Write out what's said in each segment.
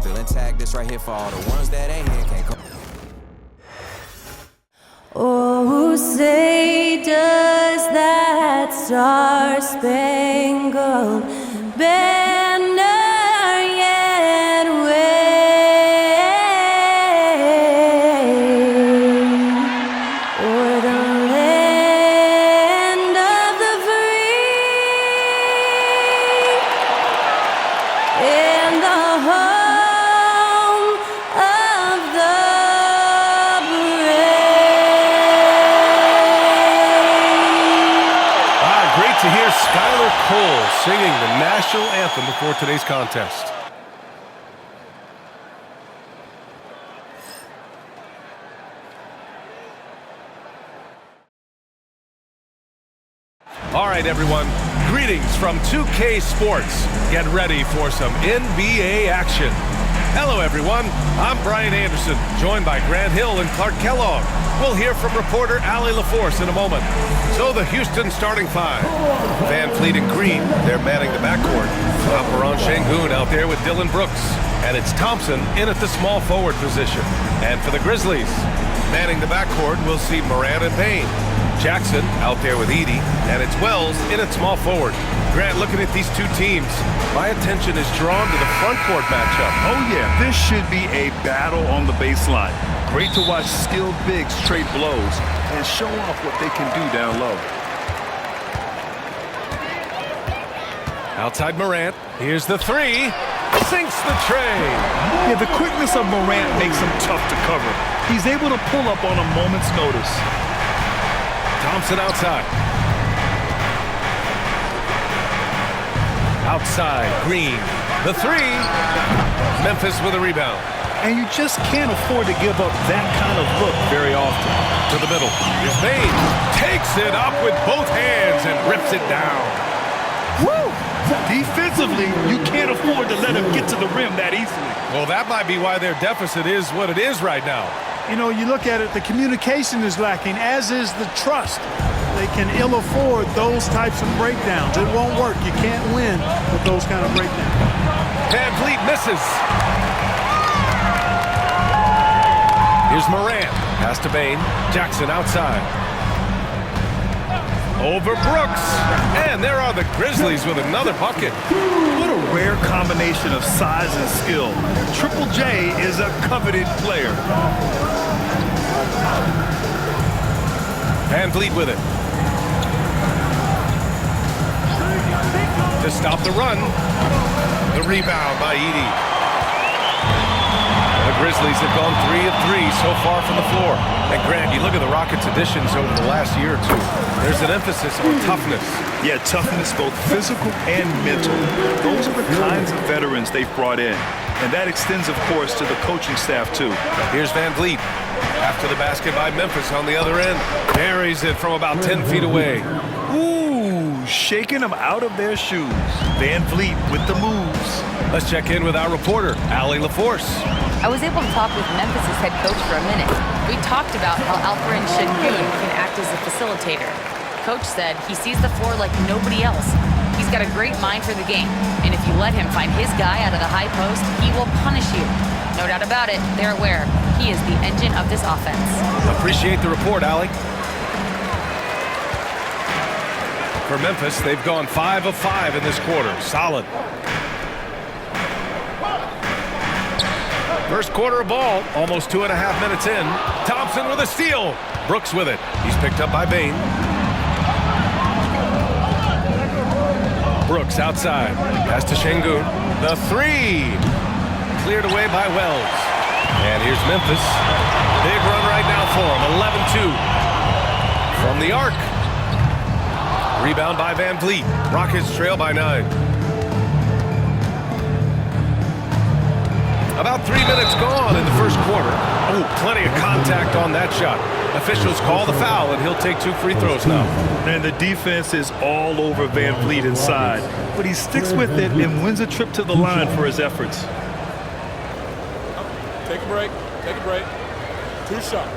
Still intact, this right here for all the ones that ain't here, can't come. Oh, say does that star-spangled banner yet wave o'er the land of the free and the home of the Great to hear Skylar Cole singing the national anthem before today's contest. All right, everyone. Greetings from 2K Sports. Get ready for some NBA action. Hello, everyone. I'm Brian Anderson, joined by Grant Hill and Clark Kellogg. We'll hear from reporter Allie LaForce in a moment. So the Houston starting five. Van Fleet and Green, they're manning the backcourt. Alperon Şengün out there with Dylan Brooks. And it's Thompson in at the small forward position. And for the Grizzlies, manning the backcourt, we'll see Morant and Payne. Jackson out there with Edey, and it's Wells in at small forward. Grant, looking at these two teams, my attention is drawn to the front court matchup. Oh yeah, this should be a battle on the baseline. Great to watch skilled bigs trade blows and show off what they can do down low. Outside Morant, here's the three, sinks the tray. Yeah, the quickness of Morant makes him tough to cover. He's able to pull up on a moment's notice. Thompson outside. Outside, Green, the three. Memphis with a rebound. And you just can't afford to give up that kind of look very often. To the middle, here's Payne. Takes it up with both hands and rips it down. Woo! Defensively, you can't afford to let him get to the rim that easily. Well, that might be why their deficit is what it is right now. You know, you look at it, the communication is lacking, as is the trust. They can ill afford those types of breakdowns. It won't work. You can't win with those kind of breakdowns. Van Fleet misses. Here's Morant. Pass to Payne. Jackson outside. Over Brooks. And there are the Grizzlies with another bucket. What a rare combination of size and skill. Triple J is a coveted player. Van Fleet with it. To stop the run. The rebound by Edey. The Grizzlies have gone 3 of 3 so far from the floor. And Grant, you look at the Rockets' additions over the last year or two. There's an emphasis on toughness. Yeah, toughness, both physical and mental. Those are the kinds of veterans they've brought in. And that extends, of course, to the coaching staff, too. Here's Van Fleet. After the basket by Memphis on the other end. Buries it from about 10 feet away. Ooh, shaking them out of their shoes. Van Fleet with the moves. Let's check in with our reporter, Allie LaForce. I was able to talk with Memphis' head coach for a minute. We talked about how Alperon Şengün can act as a facilitator. Coach said he sees the floor like nobody else. He's got a great mind for the game, and if you let him find his guy out of the high post, he will punish you. No doubt about it, they're aware. He is the engine of this offense. Appreciate the report, Allie. For Memphis, they've gone 5 of 5 in this quarter. Solid. First quarter of ball, almost 2.5 minutes in. Thompson with a steal. Brooks with it. He's picked up by Payne. Brooks outside. Pass to Şengün. The three. Cleared away by Wells. And here's Memphis. Big run right now for him. 11-2. From the arc. Rebound by Van Fleet. Rockets trail by 9. About 3 minutes gone in the first quarter. Oh, plenty of contact on that shot. Officials call the foul, and he'll take 2 free throws now. And the defense is all over Van Fleet inside. But he sticks with it and wins a trip to the line for his efforts. Take a break. Take a break. 2 shots.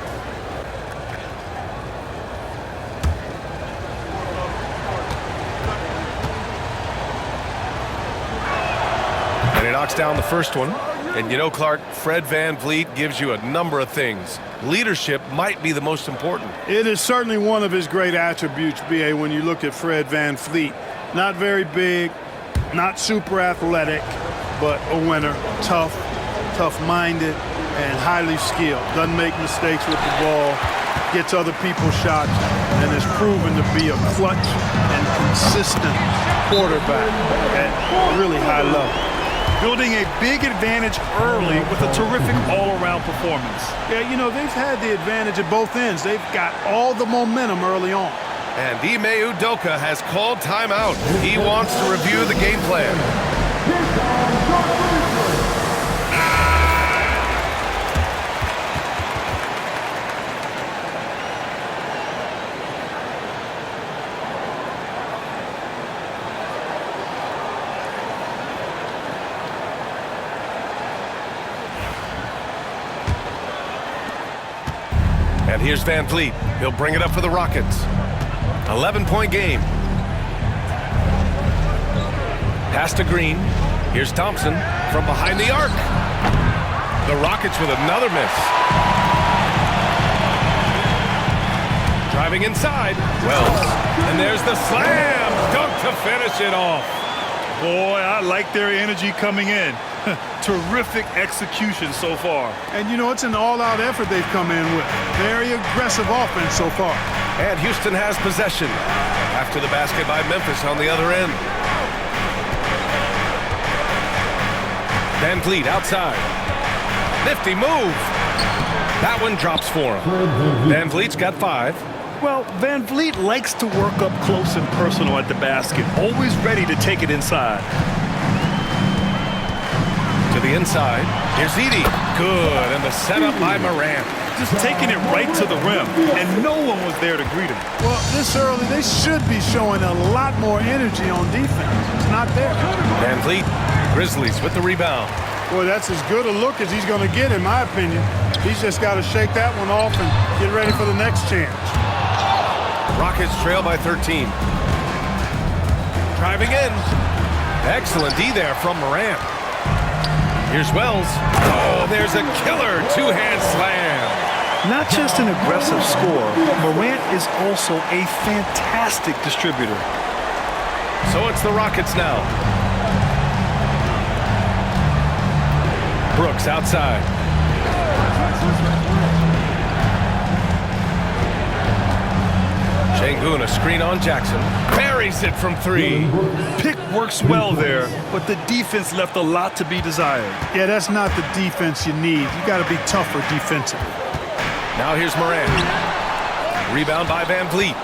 And he knocks down the first one. And you know, Clark, Fred VanVleet gives you a number of things. Leadership might be the most important. It is certainly one of his great attributes, B.A., when you look at Fred VanVleet. Not very big, not super athletic, but a winner, tough-minded, and highly skilled. Doesn't make mistakes with the ball, gets other people's shots, and is proven to be a clutch and consistent quarterback at a really high level. Building a big advantage early with a terrific all-around performance. Yeah, you know, they've had the advantage at both ends. They've got all the momentum early on. And Ime Udoka has called timeout. He wants to review the game plan. And here's VanVleet. He'll bring it up for the Rockets. 11-point game. Pass to Green. Here's Thompson from behind the arc. The Rockets with another miss. Driving inside. Wells. And there's the slam. Dunk to finish it off. Boy, I like their energy coming in. Terrific execution so far. And, you know, it's an all-out effort they've come in with. Very aggressive offense so far. And Houston has possession. After the basket by Memphis on the other end. VanVleet outside. Nifty move. That one drops for him. VanVleet's got 5. Well, VanVleet likes to work up close and personal at the basket, always ready to take it inside. To the inside. Here's Edey. Good. And the setup by Morant. Just taking it right to the rim, and no one was there to greet him. Well, this early, they should be showing a lot more energy on defense. It's not there. VanVleet. Grizzlies with the rebound. Boy, that's as good a look as he's going to get, in my opinion. He's just got to shake that one off and get ready for the next chance. Rockets trail by 13. Driving in. Excellent D there from Morant. Here's Wells. Oh, there's a killer two-hand slam. Not just an aggressive scorer, Morant is also a fantastic distributor. So it's the Rockets now. Brooks outside. Şengün, a screen on Jackson. Buries it from 3. Pick works well there, but the defense left a lot to be desired. Yeah, that's not the defense you need. You got to be tougher defensively. Now here's Morant. Rebound by VanVleet.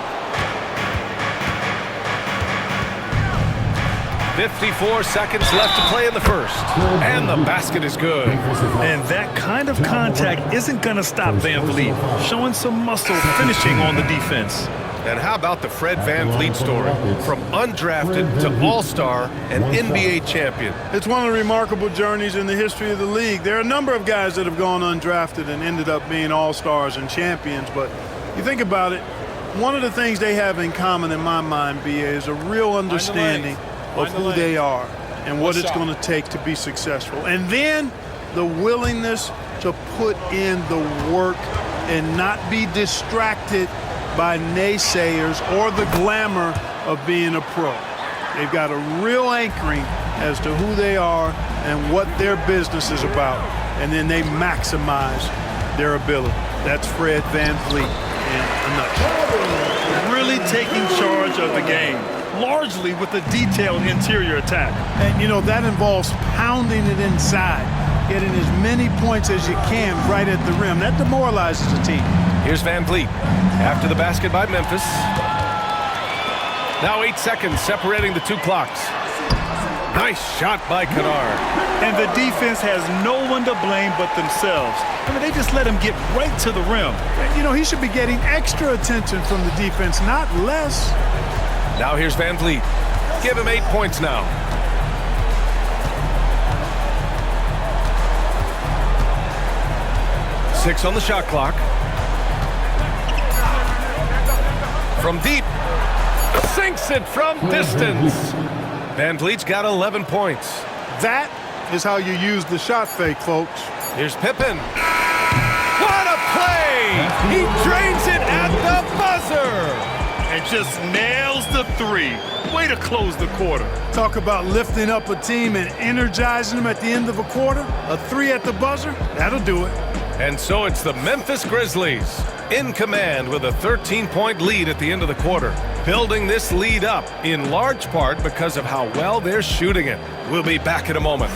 54 seconds left to play in the first. And the basket is good. And that kind of contact isn't going to stop VanVleet, showing some muscle finishing on the defense. And how about the Fred VanVleet story? From undrafted to all-star and NBA champion. It's one of the remarkable journeys in the history of the league. There are a number of guys that have gone undrafted and ended up being all-stars and champions, but you think about it, one of the things they have in common in my mind, B.A., is a real understanding of who they are and what it's going to take to be successful. And then the willingness to put in the work and not be distracted by naysayers or the glamour of being a pro. They've got a real anchoring as to who they are and what their business is about, and then they maximize their ability. That's Fred VanVleet in a nutshell. Really taking charge of the game, largely with a detailed interior attack. And, you know, that involves pounding it inside, getting as many points as you can right at the rim. That demoralizes a team. Here's VanVleet after the basket by Memphis. Now 8 seconds separating the 2 clocks. Nice shot by Kennard. And the defense has no one to blame but themselves. I mean, they just let him get right to the rim. You know, he should be getting extra attention from the defense, not less. Now here's VanVleet. Give him 8 points now. Six on the shot clock. From deep. Sinks it from distance. VanVleet's got 11 points. That is how you use the shot fake, folks. Here's Pippen. What a play! He drains it at the buzzer! And just nails the three. Way to close the quarter. Talk about lifting up a team and energizing them at the end of a quarter. A three at the buzzer, that'll do it. And so it's the Memphis Grizzlies in command with a 13-point lead at the end of the quarter. Building this lead up in large part because of how well they're shooting it. We'll be back in a moment.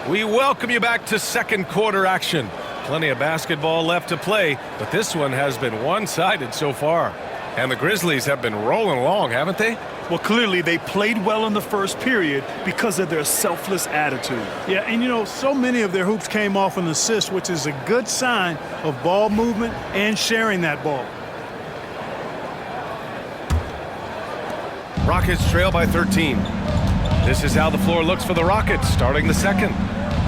We welcome you back to second quarter action. Plenty of basketball left to play, but this one has been one-sided so far. And the Grizzlies have been rolling along, haven't they? Well, clearly they played well in the first period because of their selfless attitude. Yeah, and you know, so many of their hoops came off an assist, which is a good sign of ball movement and sharing that ball. Rockets trail by 13. This is how the floor looks for the Rockets starting the second.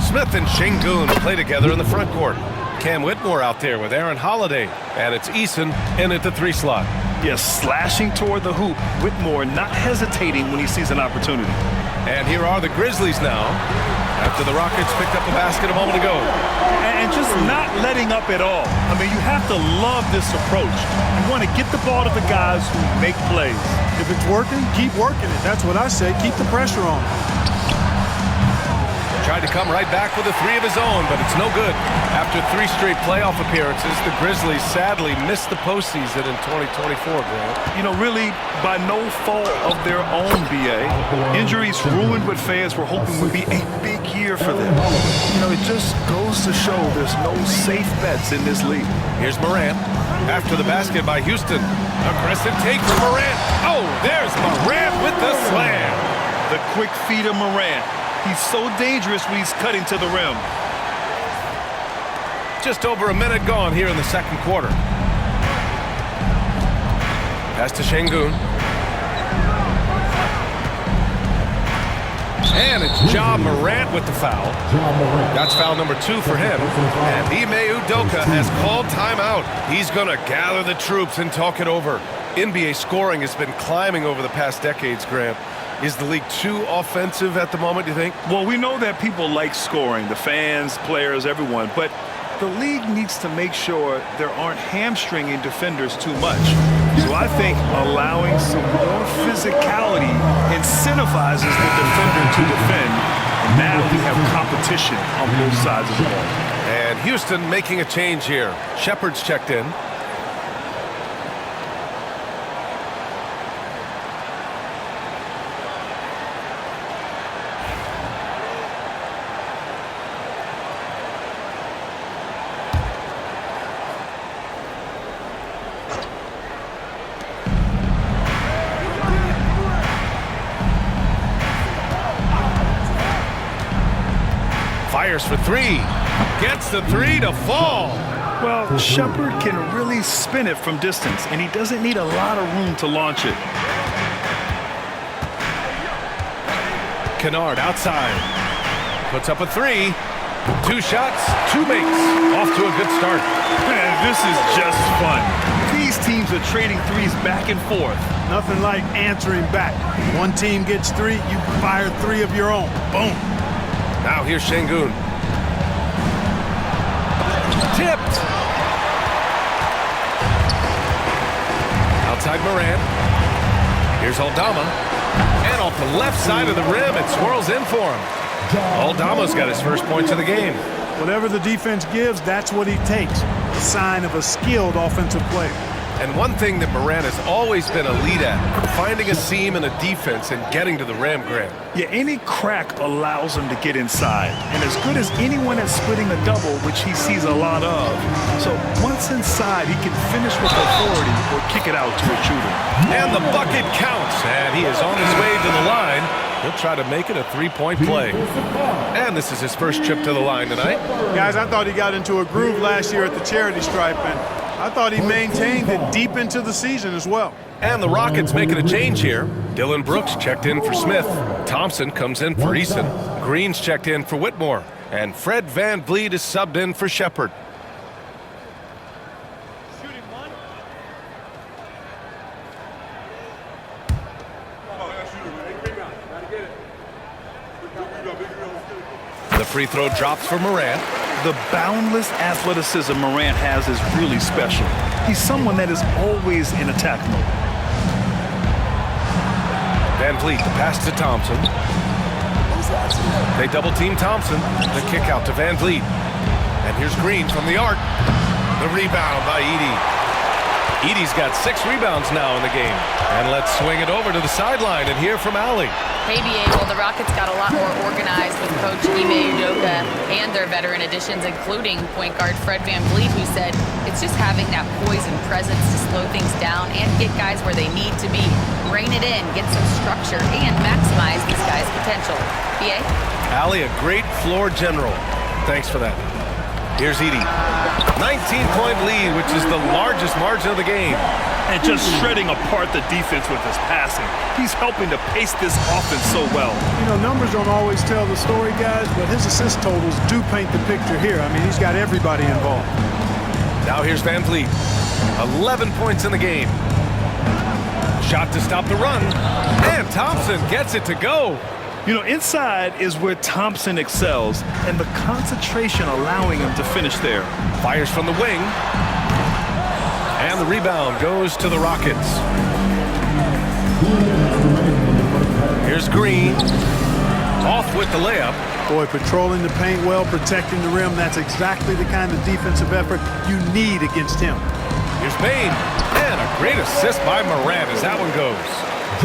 Smith and Şengün play together in the front court. Cam Whitmore out there with Aaron Holiday. And it's Eason in at the 3 slot. Yes, slashing toward the hoop. Whitmore not hesitating when he sees an opportunity. And here are the Grizzlies now, after the Rockets picked up a basket a moment ago. And just not letting up at all. I mean, you have to love this approach. You want to get the ball to the guys who make plays. If it's working, keep working it. That's what I say. Keep the pressure on. Tried to come right back with a 3 of his own, but it's no good. After 3 straight playoff appearances, the Grizzlies sadly missed the postseason in 2024, Grant. You know, really, by no fault of their own, B.A. Injuries ruined what fans were hoping would be a big year for them. You know, it just goes to show there's no safe bets in this league. Here's Morant. After the basket by Houston. Aggressive take from Morant. Oh, there's Morant with the slam. The quick feed of Morant. He's so dangerous when he's cutting to the rim. Just over a minute gone here in the second quarter. Pass to Şengün. And it's Ja Morant with the foul. That's foul number 2 for him. And Ime Udoka has called timeout. He's going to gather the troops and talk it over. NBA scoring has been climbing over the past decades, Grant. Is the league too offensive at the moment, do you think? Well, we know that people like scoring, the fans, players, everyone, but the league needs to make sure there aren't hamstringing defenders too much. So I think allowing some more physicality incentivizes the defender to defend. And now we have competition on both sides of the ball. And Houston making a change here. Shepard's checked in. Fires for 3. Gets the 3 to fall. Well, Shepard can really spin it from distance, and he doesn't need a lot of room to launch it. Kennard outside. Puts up a 3. 2 shots, 2 makes. Off to a good start. Man, this is just fun. These teams are trading threes back and forth. Nothing like answering back. One team gets 3, you fire 3 of your own. Boom. Now here's Şengün. Tipped. Outside Morant. Here's Aldama. And off the left side of the rim, it swirls in for him. Aldama's got his first points of the game. Whatever the defense gives, that's what he takes. A sign of a skilled offensive player. And one thing that Morant has always been elite at, finding a seam in a defense and getting to the rim, Grant. Yeah, any crack allows him to get inside. And as good as anyone at splitting a double, which he sees a lot of. So once inside, he can finish with authority or kick it out to a shooter. And the bucket counts. And he is on his way to the line. He'll try to make it a 3-point play. And this is his first trip to the line tonight. Guys, I thought he got into a groove last year at the charity stripe, and I thought he maintained it deep into the season as well. And the Rockets making a change here. Dylan Brooks checked in for Smith. Thompson comes in for Eason. Green's checked in for Whitmore. And Fred VanVleet is subbed in for Shepard. The free throw drops for Morant. The boundless athleticism Morant has is really special. He's someone that is always in attack mode. VanVleet, the pass to Thompson. They double team Thompson. The kick out to VanVleet. And here's Green from the arc. The rebound by Edey. Edey's got 6 rebounds now in the game. And let's swing it over to the sideline and hear from Allie. Hey, BA, well, the Rockets got a lot more organized with Coach Ime Udoka and their veteran additions, including point guard Fred VanVleet, who said it's just having that poise and presence to slow things down and get guys where they need to be. Rein it in, get some structure, and maximize these guys' potential. BA? Allie, a great floor general. Thanks for that. Here's Edey. 19-point lead, which is the largest margin of the game. And just shredding apart the defense with his passing. He's helping to pace this offense so well. You know, numbers don't always tell the story, guys, but his assist totals do paint the picture here. I mean, he's got everybody involved. Now here's VanVleet. 11 points in the game. Shot to stop the run. And Thompson gets it to go. You know, inside is where Thompson excels, and the concentration allowing him to finish there. Fires from the wing. And the rebound goes to the Rockets. Here's Green. Off with the layup. Boy, patrolling the paint well, protecting the rim. That's exactly the kind of defensive effort you need against him. Here's Bain. And a great assist by Morant as that one goes.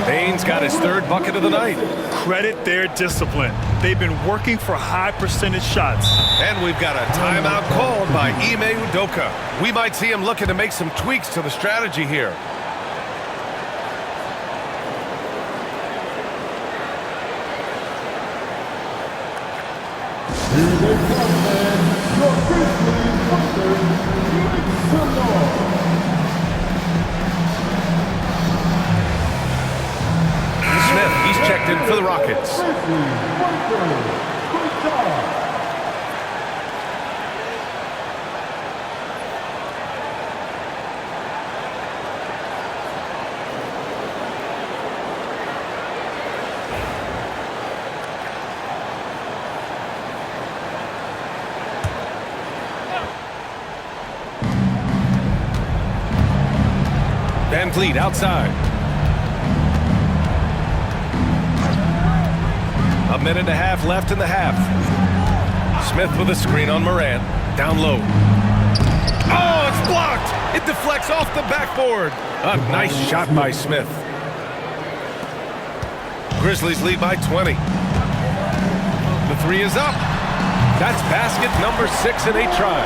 Bain's got his 3rd bucket of the night. Credit their discipline. They've been working for high percentage shots. And we've got a timeout called by Ime Udoka. We might see him looking to make some tweaks to the strategy here. Smith, he's checked in for the Rockets. VanVleet outside. A minute and a half left in the half. Smith with a screen on Morant. Down low. Oh, it's blocked. It deflects off the backboard. A nice shot by Smith. Grizzlies lead by 20. The 3 is up. That's basket number 6 in 8 tries.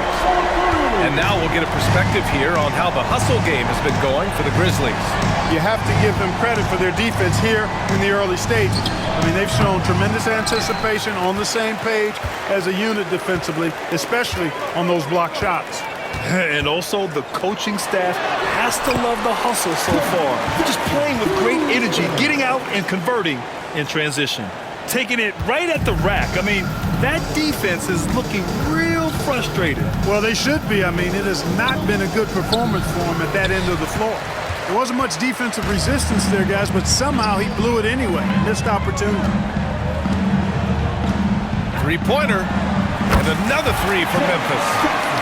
And now we'll get a perspective here on how the hustle game has been going for the Grizzlies. You have to give them credit for their defense here in the early stages. I mean, they've shown tremendous anticipation, on the same page as a unit defensively, especially on those block shots. And also, the coaching staff has to love the hustle so far. Just playing with great energy, getting out and converting in transition. Taking it right at the rack. I mean, that defense is looking real frustrated. Well, they should be. I mean, it has not been a good performance for him at that end of the floor. There wasn't much defensive resistance there, guys, but somehow he blew it anyway. Missed opportunity. 3-pointer. And another 3 for Memphis.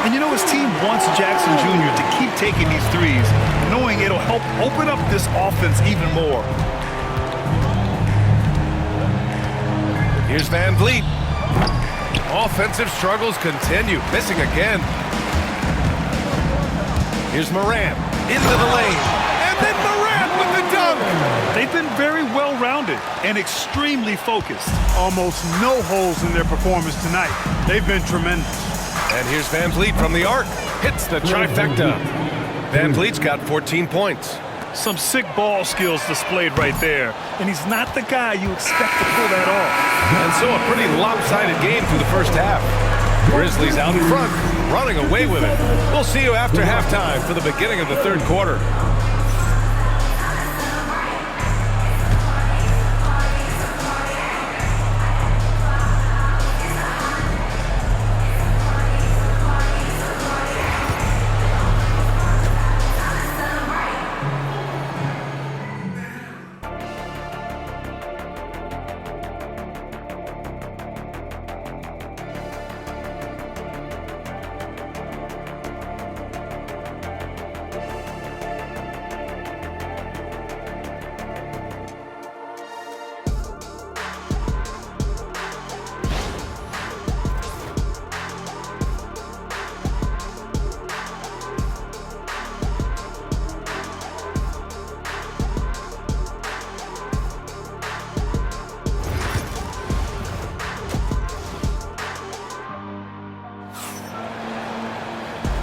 And you know, his team wants Jackson Jr. to keep taking these threes, knowing it'll help open up this offense even more. Here's VanVleet. Offensive struggles continue. Missing again. Here's Morant. Into the lane. And then Morant with the dunk. They've been very well-rounded and extremely focused. Almost no holes in their performance tonight. They've been tremendous. And here's VanVleet from the arc. Hits the trifecta. VanVleet's got 14 points. Some sick ball skills displayed right there. And he's not the guy you expect to pull that off. And so a pretty lopsided game through the first half. Grizzlies out in front, running away with it. We'll see you after halftime for the beginning of the third quarter.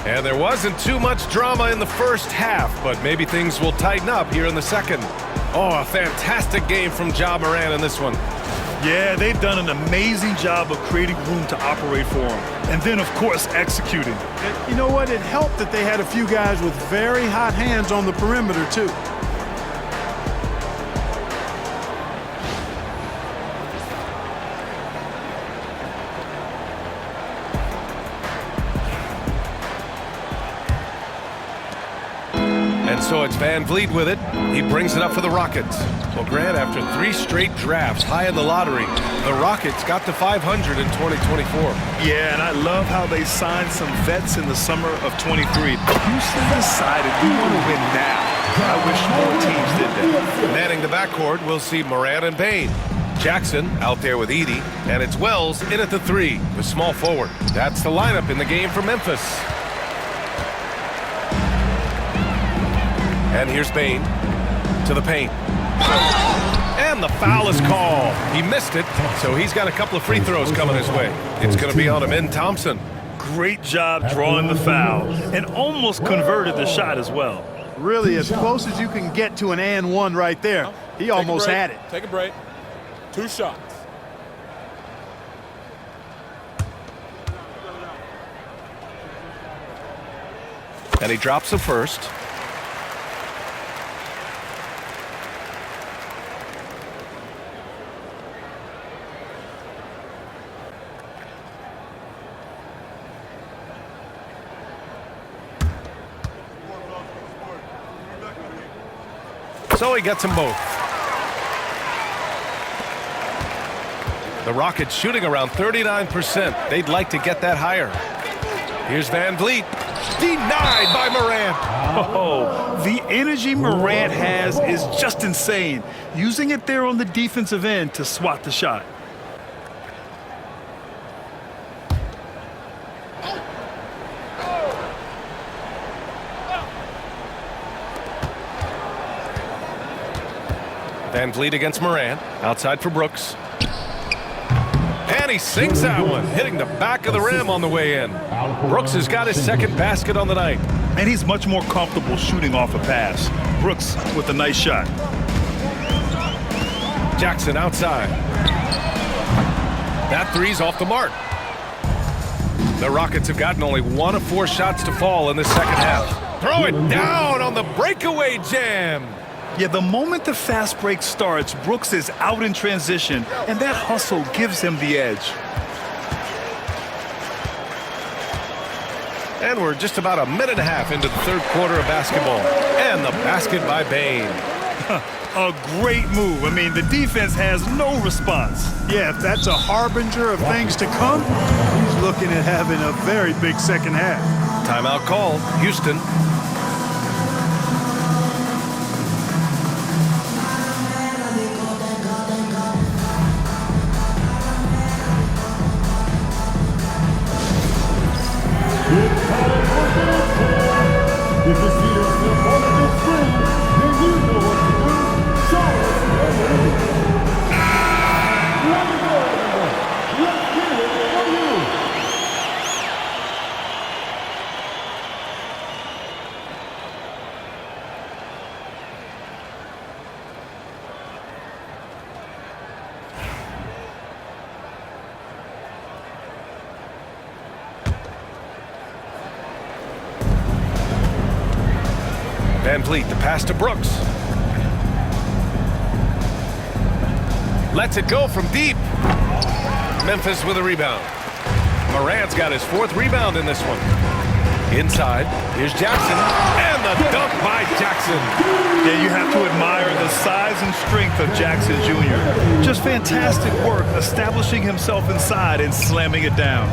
And there wasn't too much drama in the first half, but maybe things will tighten up here in the second. Oh, a fantastic game from Ja Morant in this one. Yeah, they've done an amazing job of creating room to operate for him. And then, of course, executing. And you know what? It helped that they had a few guys with very hot hands on the perimeter, too. And so it's Van Vliet with it. He brings it up for the Rockets. Well, Grant, after 3 straight drafts high in the lottery, the Rockets got to 500 in 2024. Yeah, and I love how they signed some vets in the summer of 23. Houston decided we want to win now. I wish more teams did that. Manning the backcourt, we'll see Morant and Bane. Jackson out there with Edey, and it's Wells in at the 3, the small forward. That's the lineup in the game for Memphis. And here's Bane to the paint. And the foul is called. He missed it, so he's got a couple of free throws coming his way. It's going to be on Amin Thompson. Great job drawing the foul and almost converted the shot as well. Really, as close as you can get to an and one right there. He almost had it. Take a break. 2 shots. And he drops the first. So he gets them both. The Rockets shooting around 39%. They'd like to get that higher. Here's Van Vliet. Denied by Morant. Oh, the energy Morant has is just insane. Using it there on the defensive end to swat the shot. Van Vliet against Morant. Outside for Brooks. And he sinks that one, hitting the back of the rim on the way in. Brooks has got his second basket on the night. And he's much more comfortable shooting off a pass. Brooks with a nice shot. Jackson outside. That three's off the mark. The Rockets have gotten only 1 of 4 shots to fall in this second half. Throw it down on the breakaway jam. Yeah, the moment the fast break starts, Brooks is out in transition, and that hustle gives him the edge. And we're just about a minute and a half into the third quarter of basketball. And the basket by Bane. A great move. I mean, the defense has no response. Yeah, if that's a harbinger of things to come, he's looking at having a very big second half. Timeout call, Houston. Van Vliet, the pass to Brooks. Lets it go from deep. Memphis with a rebound. Morant's got his 4th rebound in this one. Inside, here's Jackson, and the dunk by Jackson. Yeah, you have to admire the size and strength of Jackson Jr. Just fantastic work establishing himself inside and slamming it down.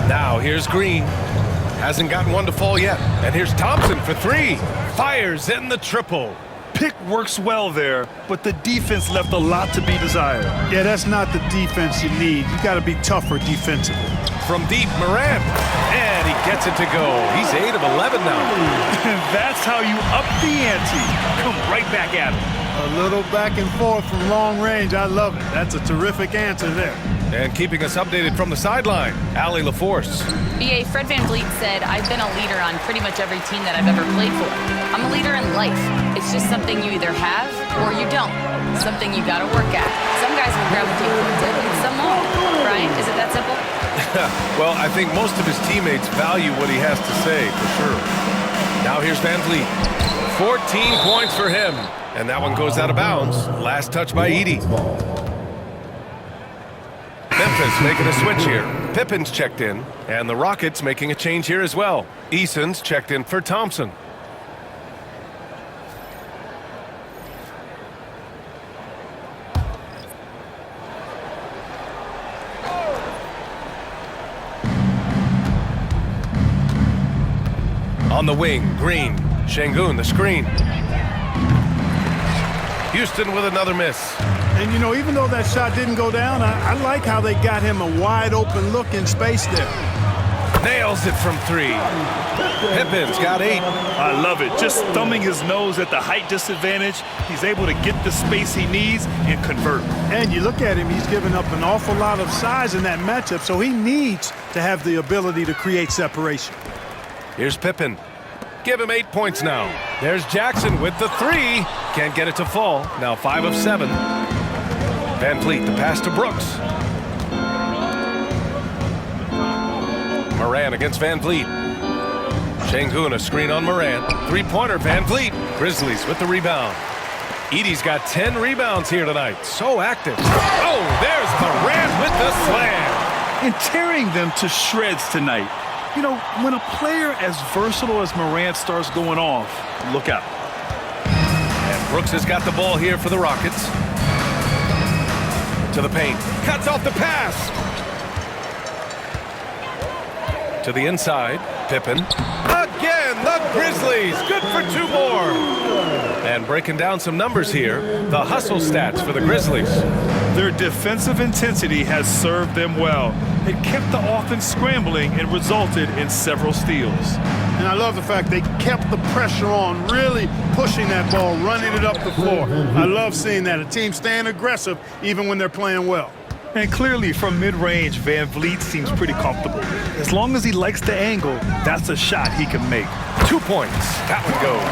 Now here's Green. Hasn't gotten one to fall yet. And here's Thompson for 3. Fires in the triple. Pick works well there, but the defense left a lot to be desired. Yeah, that's not the defense you need. You got to be tougher defensively. From deep, Morant. And he gets it to go. He's 8 of 11 now. And that's how you up the ante. Come right back at him. A little back and forth from long range. I love it. That's a terrific answer there. And keeping us updated from the sideline, Allie LaForce. BA, Fred VanVleet said, I've been a leader on pretty much every team that I've ever played for. I'm a leader in life. It's just something you either have or you don't. Something you gotta work at. Some guys will gravitate towards it and some won't. Brian, is it that simple? Well, I think most of his teammates value what he has to say, for sure. Now here's VanVleet. 14 points for him. And that one goes out of bounds. Last touch by Edey. Memphis making a switch here. Pippen's checked in, and the Rockets making a change here as well. Eason's checked in for Thompson. On the wing, Green. Şengün, the screen. Houston with another miss. And, you know, even though that shot didn't go down, I like how they got him a wide-open look in space there. Nails it from 3. Pippen's got 8. I love it. Just thumbing his nose at the height disadvantage, he's able to get the space he needs and convert. And you look at him, he's given up an awful lot of size in that matchup, so he needs to have the ability to create separation. Here's Pippen. Give him 8 points now. There's Jackson with the 3. Can't get it to fall. Now 5 of 7. VanVleet, the pass to Brooks. Morant against VanVleet. Şengün, a screen on Morant. 3-pointer, VanVleet. Grizzlies with the rebound. Edey's got 10 rebounds here tonight. So active. Oh, there's Morant with the slam. And tearing them to shreds tonight. You know, when a player as versatile as Morant starts going off, look out. And Brooks has got the ball here for the Rockets. To the paint. Cuts off the pass. To the inside. Pippen. Again, the Grizzlies. Good for 2 more. And breaking down some numbers here. The hustle stats for the Grizzlies. Their defensive intensity has served them well. It kept the offense scrambling and resulted in several steals. And I love the fact they kept the pressure on, really pushing that ball, running it up the floor. I love seeing that. A team staying aggressive even when they're playing well. And clearly from mid-range, VanVleet seems pretty comfortable. As long as he likes the angle, that's a shot he can make. 2 points. That one goes.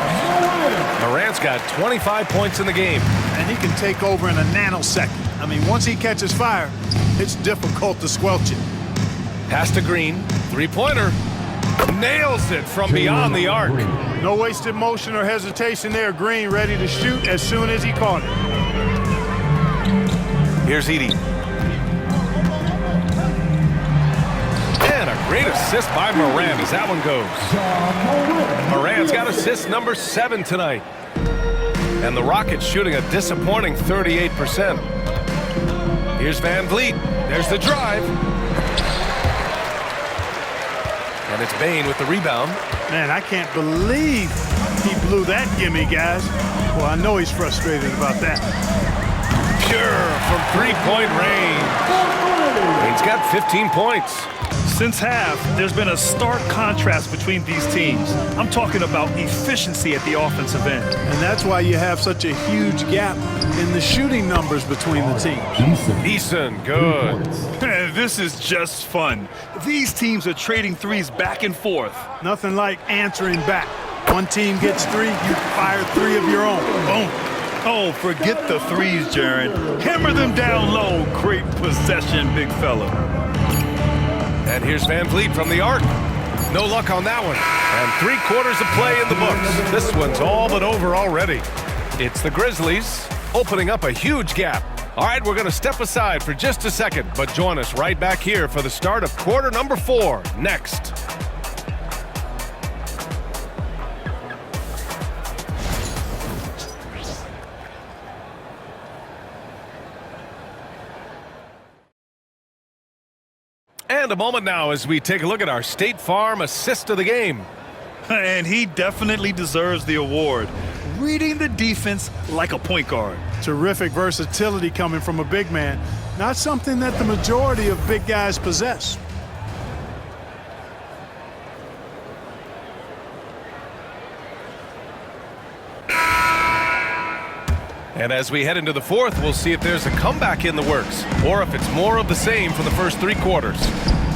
Morant's got 25 points in the game. And he can take over in a nanosecond. I mean, once he catches fire, it's difficult to squelch it. Pass to Green. 3-pointer. Nails it from beyond the arc. No wasted motion or hesitation there. Green ready to shoot as soon as he caught it. Here's Edey. And a great assist by Morant as that one goes. Morant's got assist number 7 tonight. And the Rockets shooting a disappointing 38%. Here's VanVleet. There's the drive. And it's Bane with the rebound. Man, I can't believe he blew that gimme, guys. Well, I know he's frustrated about that. Pure from 3-point range. Bane's got 15 points. Since half, there's been a stark contrast between these teams. I'm talking about efficiency at the offensive end. And that's why you have such a huge gap in the shooting numbers between the teams. Eason, good. This is just fun. These teams are trading threes back and forth. Nothing like answering back. One team gets 3, you fire 3 of your own. Boom. Oh, forget the threes, Jaron. Hammer them down low. Great possession, big fella. And here's VanVleet from the arc. No luck on that one. And 3 quarters of play in the books. This one's all but over already. It's the Grizzlies opening up a huge gap. All right, we're going to step aside for just a second, but join us right back here for the start of quarter number 4 next. And a moment now as we take a look at our State Farm assist of the game. And he definitely deserves the award. Reading the defense like a point guard. Terrific versatility coming from a big man. Not something that the majority of big guys possess. And as we head into the 4th, we'll see if there's a comeback in the works or if it's more of the same for the first 3 quarters.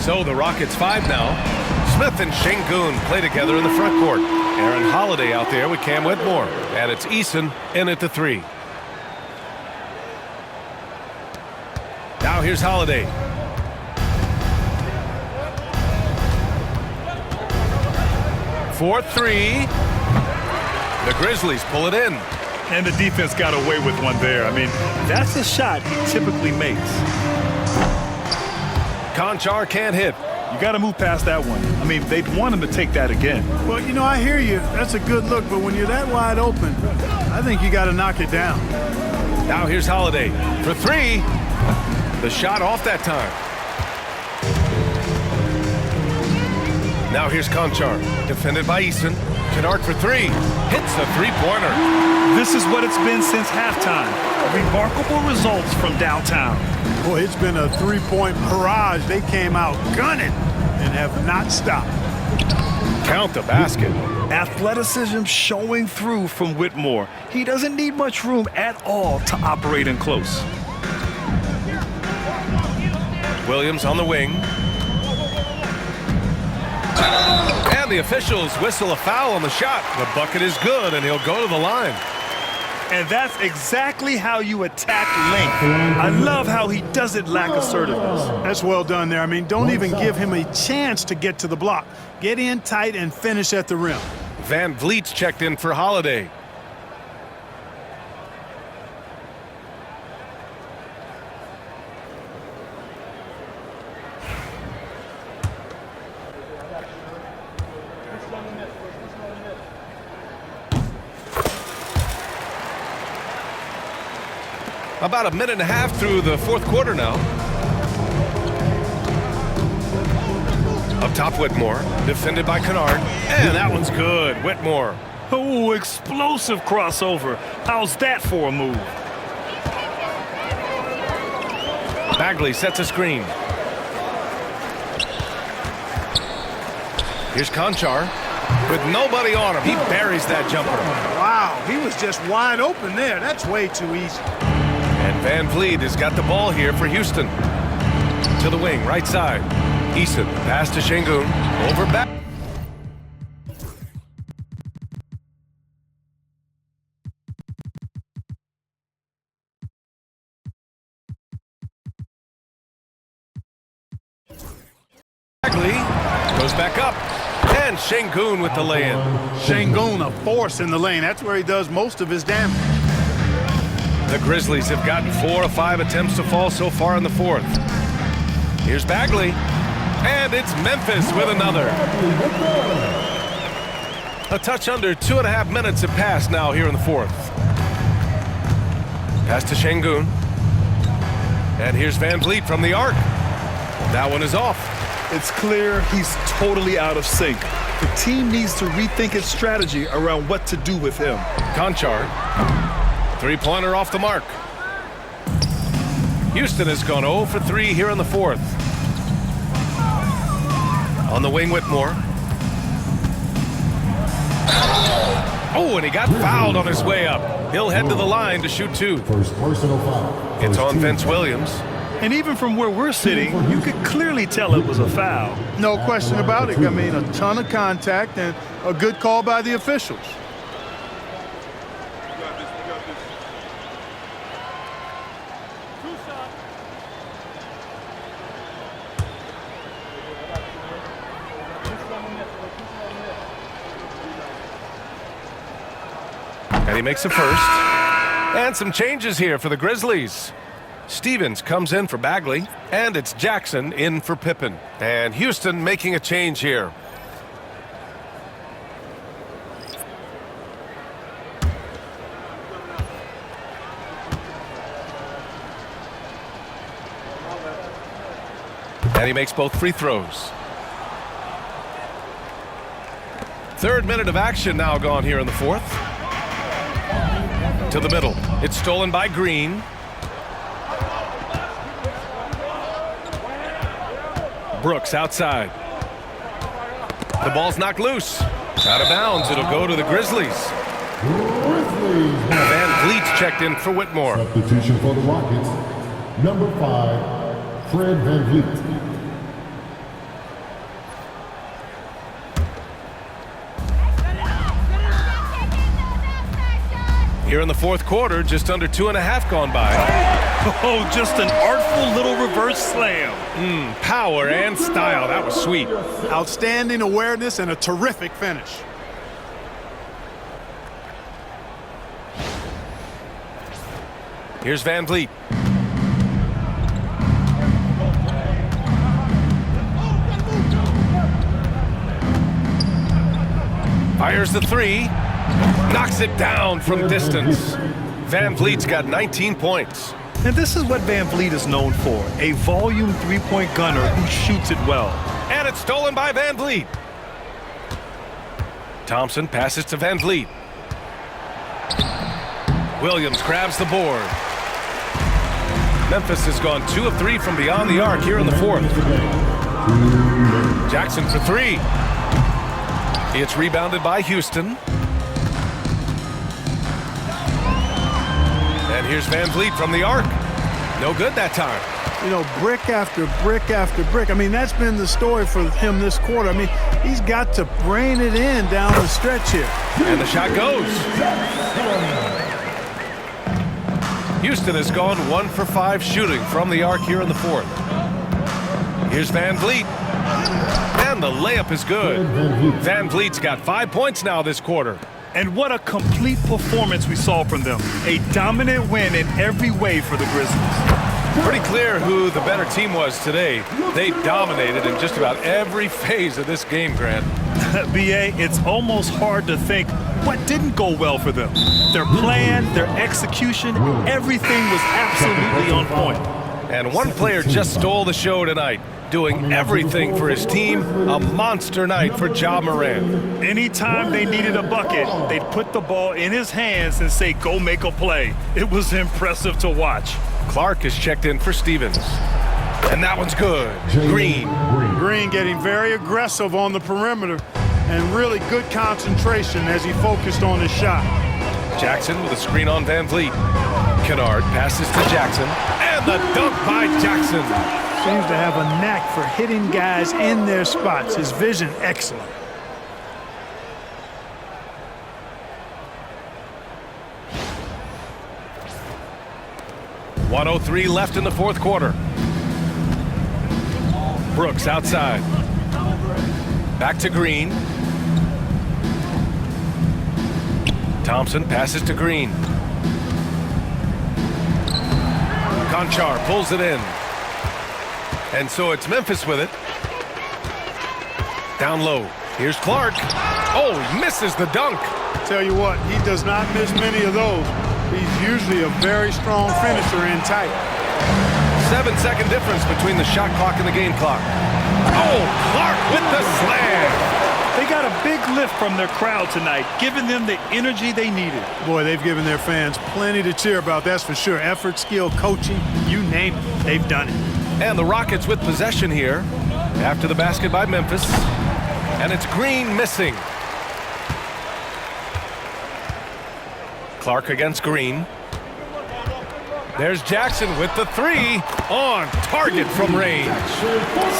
So the Rockets 5 now. Smith and Şengün play together in the front court. Aaron Holiday out there with Cam Whitmore. And it's Eason in at the 3. Now here's Holiday. For 3. The Grizzlies pull it in. And the defense got away with one there. I mean, that's a shot he typically makes. Konchar can't hit. You got to move past that one. I mean, they'd want him to take that again. Well, you know, I hear you. That's a good look, but when you're that wide open, I think you got to knock it down. Now here's Holiday for 3. The shot off that time. Now here's Konchar, defended by Eason. Kennard for 3. Hits the 3-pointer. This is what it's been since halftime. Remarkable results from downtown. Boy, it's been a 3-point barrage. They came out gunning and have not stopped. Count the basket. Athleticism showing through from Whitmore. He doesn't need much room at all to operate in close. Williams on the wing. And the officials whistle a foul on the shot. The bucket is good, and he'll go to the line. And that's exactly how you attack length. I love how he doesn't lack assertiveness. That's well done there. I mean, don't even give him a chance to get to the block. Get in tight and finish at the rim. Van Vliet's checked in for Holiday. About a minute and a half through the 4th quarter now. Up top, Whitmore, defended by Kennard. And that one's good. Whitmore. Oh, explosive crossover. How's that for a move? Bagley sets a screen. Here's Konchar with nobody on him. He buries that jumper. Wow, he was just wide open there. That's way too easy. And Van Vliet has got the ball here for Houston. To the wing, right side. Eason, pass to Şengün. Over back. Bagley goes back up. And Şengün with the lay-in. Şengün, a force in the lane. That's where he does most of his damage. The Grizzlies have gotten 4 of 5 attempts to fall so far in the 4th. Here's Bagley. And it's Memphis with another. A touch under 2.5 minutes have passed now here in the 4th. Pass to Şengün. And here's Van Vliet from the arc. That one is off. It's clear he's totally out of sync. The team needs to rethink its strategy around what to do with him. Konchar. 3-pointer off the mark. Houston has gone 0 for 3 here in the 4th. On the wing, Whitmore. Oh, and he got fouled on his way up. He'll head to the line to shoot 2. First personal foul. It's on Vince Williams. And even from where we're sitting, you could clearly tell it was a foul. No question about it. I mean, a ton of contact and a good call by the officials. he makes a first. And some changes here for the Grizzlies. Stevens comes in for Bagley, and it's Jackson in for Pippen. And Houston making a change here. And he makes both free throws. Third minute of action now gone here in the fourth. To the middle. It's stolen by Green. Brooks outside. The ball's knocked loose. Out of bounds. It'll go to the Grizzlies. Van Vliet's checked in for Whitmore. Substitution for the Rockets. Number 5, Fred Van Vliet. Here in the fourth quarter, just under 2.5 gone by. Oh, just an artful little reverse slam. Power and style. That was sweet. Outstanding awareness and a terrific finish. Here's Van Vliet. Fires the three. Knocks it down from distance. Van Vliet's got 19 points. And this is what Van Vliet is known for, a volume three-point gunner who shoots it well. And it's stolen by Van Vliet. Thompson passes to Van Vliet. Williams grabs the board. Memphis has gone 2 of 3 from beyond the arc here in the fourth. Jackson for 3. It's rebounded by Houston. And here's Van Vliet from the arc. No good that time. You know, brick after brick after brick. I mean, that's been the story for him this quarter. I mean, he's got to brain it in down the stretch here. And the shot goes. Houston has gone 1 for 5 shooting from the arc here in the fourth. Here's Van Vliet. And the layup is good. Van Vliet's got 5 points now this quarter. And what a complete performance we saw from them. A dominant win in every way for the Grizzlies. Pretty clear who the better team was today. They dominated in just about every phase of this game, Grant. B.A., it's almost hard to think what didn't go well for them. Their plan, their execution, everything was absolutely on point. And one player just stole the show tonight, doing everything for his team. A monster night for Ja Morant. Anytime they needed a bucket, they'd put the ball in his hands and say, go make a play. It was impressive to watch. Clark is checked in for Stevens. And that one's good. Green. Green getting very aggressive on the perimeter and really good concentration as he focused on his shot. Jackson with a screen on Van Vliet. Kennard passes to Jackson. And the dunk by Jackson. Seems to have a knack for hitting guys in their spots. His vision excellent. .103 left in the fourth quarter. Brooks outside. Back to Green. Thompson passes to Green. Conchar pulls it in. And so it's Memphis with it. Down low. Here's Clark. Oh, misses the dunk. Tell you what, he does not miss many of those. He's usually a very strong finisher in tight. 7-second difference between the shot clock and the game clock. Oh, Clark with the slam. They got a big lift from their crowd tonight, giving them the energy they needed. Boy, they've given their fans plenty to cheer about, that's for sure. Effort, skill, coaching, you name it, they've done it. And the Rockets with possession here after the basket by Memphis. And it's Green missing. Clark against Green. There's Jackson with the 3 on target from range.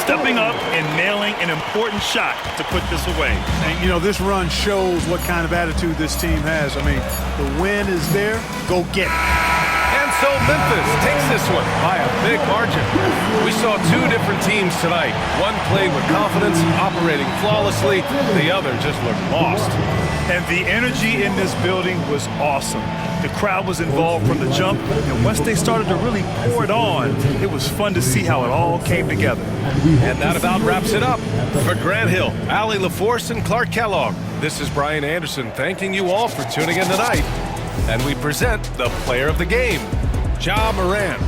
Stepping up and nailing an important shot to put this away. And, you know, this run shows what kind of attitude this team has. I mean, the win is there. Go get it. And so Memphis takes this one by a big margin. We saw two different teams tonight. One played with confidence, operating flawlessly. The other just looked lost. And the energy in this building was awesome. The crowd was involved from the jump, and once they started to really pour it on, it was fun to see how it all came together. And that about wraps it up. For Grant Hill, Allie LaForce, and Clark Kellogg, this is Brian Anderson thanking you all for tuning in tonight. And we present the player of the game, Ja Morant.